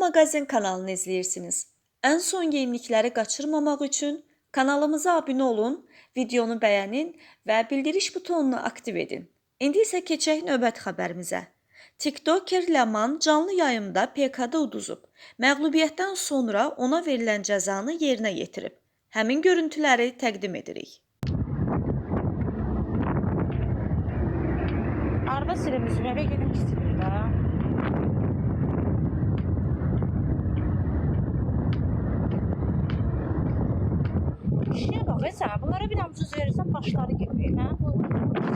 Magazin kanalını izləyirsiniz. Ən son yenilikləri qaçırmamaq üçün kanalımıza abunə olun, videonu bəyənin və bildiriş butonunu aktiv edin. İndi isə keçək növbəti xəbərimizə. TikToker Ləman canlı yayımda PK-da uduzub. Məğlubiyyətdən sonra ona verilən cəzanı yerinə yetirib. Həmin görüntüləri təqdim edirik. Arada süremiz eve gelmek istiyorum da. Şeye bak mesela bunlara bir damcız verirsen başları gibi. Ha? Bu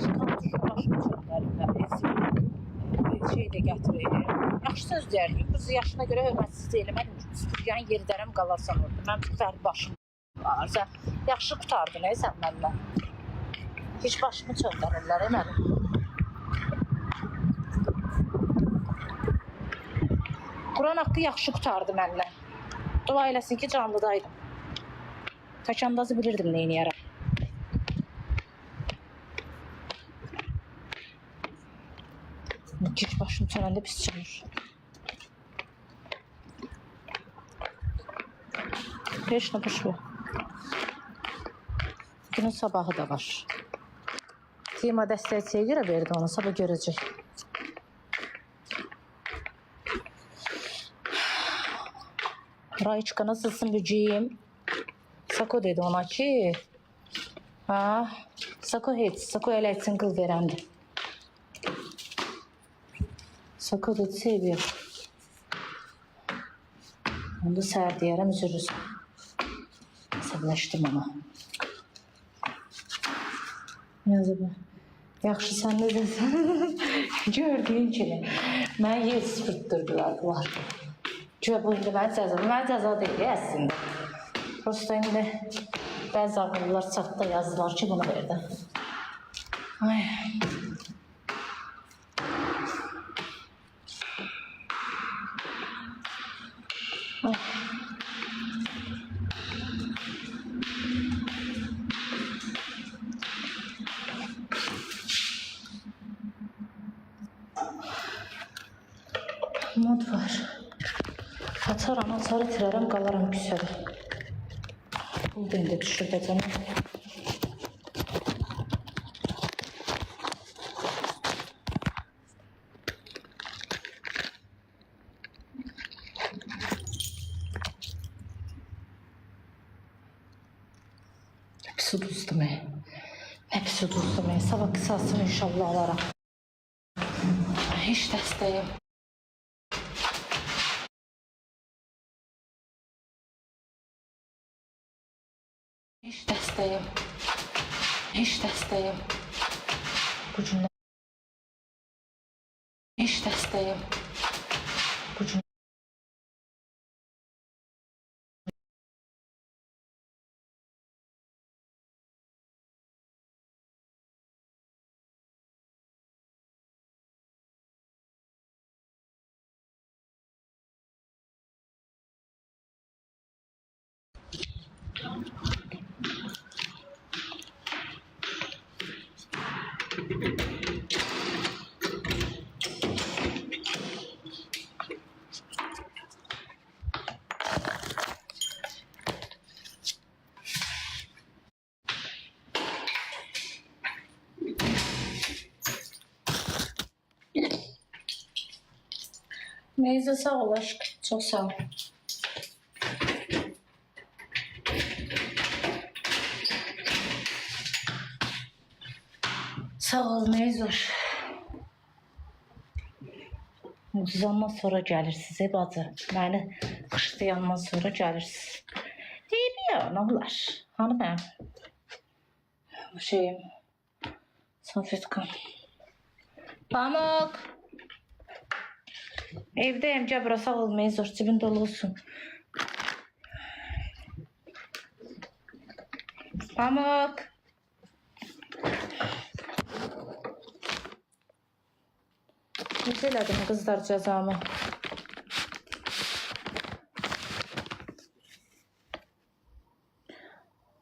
çıkan tuşu başını çöplerinde bir şey de getirir. Yaxşı söz deyərdim. Kız yaşına göre hörmətsizlik eləmədim. Süpürgənin yeri dərəm qalarsan orada. Mən fərdi başım var. Sən yaxşı qutardın sən mənlə. Hiç başımı çöndərirlər mənim. Quran haqqı yaxşı qutardı mənlə. Dua eləsin ki, canlıdaydım. Kaçandazı bilirdim neyini yarar. Hiç başım çönəndə pis çıxır. Heç nə boş ver. Günün sabahı da var. Tima dəstəkçiyə görə verdi onu, sabah görəcək. Rayçka nasılsın böceğim? Sako dedi ona ki, ha, Sako heç, Sako elə etsin qıl verəndi. Sako dedi seviyor. Onu da səhər deyərəm, üzülürsən. Əsəbləşdim ona. Yazıbı. Yaxşı sən nə desən? Gördüyün kimi. Mən yer süpürtdürdülər. Güya bu indi mənə cəza deyil əslində. Prosta indi bəzi ağırlar çatda yazdılar ki, bunu verdi. Ay. Ay. Mod var. Açaram, itirərəm, qalaram küsədə. Bu da indi düşürdəcəm. Pis uduzdum. Nə pis uduzdum. Sabah qısasını inşallah alaram. Heç dəstəyim. Heç dəstəyim. Bu cümlə. Heç dəstəyim. Bu cümlə. Neyse sağ ol aşk. Çok sağ ol. Sağ ol Meyzur. Uzandan sonra gəlirsiniz bacı. Məni qışlayandan sonra gəlirsiniz. Deyib ya, nə olar? Hanı mənim? Bu şeyim. Salfetkam. Pamuk. Evdeyim, Cəbra, sağ ol Meyzur. Cibin dolu olsun. Pamuk. Necə elədim qızlar cəzamı?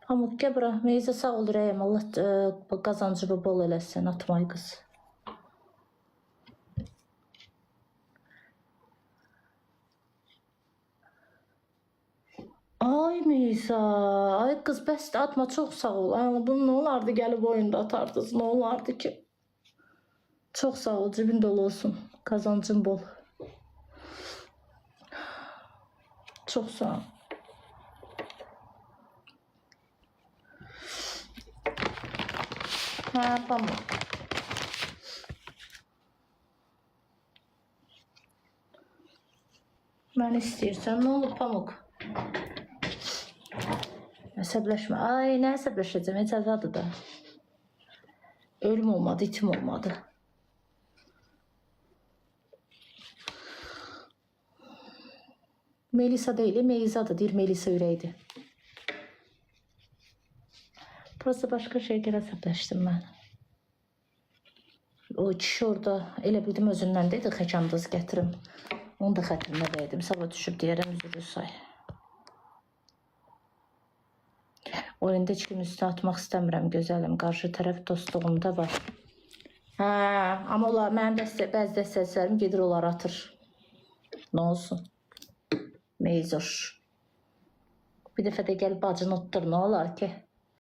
Pamuk Cəbra, Meyzə sağ ol ürəyim. Allah qazancı bol eləsin, atmay qız. Ay Meysa, ay kız bəs də atma, çox sağ ol. Ay, bunu nə olardı gəlib oyunda atardınız, nə olardı ki? Çox sağ ol, cibin dolu olsun, kazancın bol. Çox sağ ol. Hə, pamuk. Məni istəyirsən, nə olub pamuk? Əsəbləşmə. Ay, nə əsəbləşəcəm, heç əzadır da. Ölüm olmadı, itim olmadı. Melisa deyil, Meyzadır, deyir Melisa ürəkdir. Burası başqa şeylərə əsəbləşdim mən. O kişi orada, elə bildim özündən deyil, xəkandız gətirim. Onu da xətrinə dəydim, sabah düşüb deyərəm, üzürü say. Oyunda heç kim üstə atmaq istəmirəm, gözəlim. Qarşı tərəf dostluğumda var. Hə, amma onlar, mənim bəzi dəstəçilərim gedir, onlar atır. Nə olsun? Meyzoş. Bir dəfə də gəl bacını utdur, nə olar ki?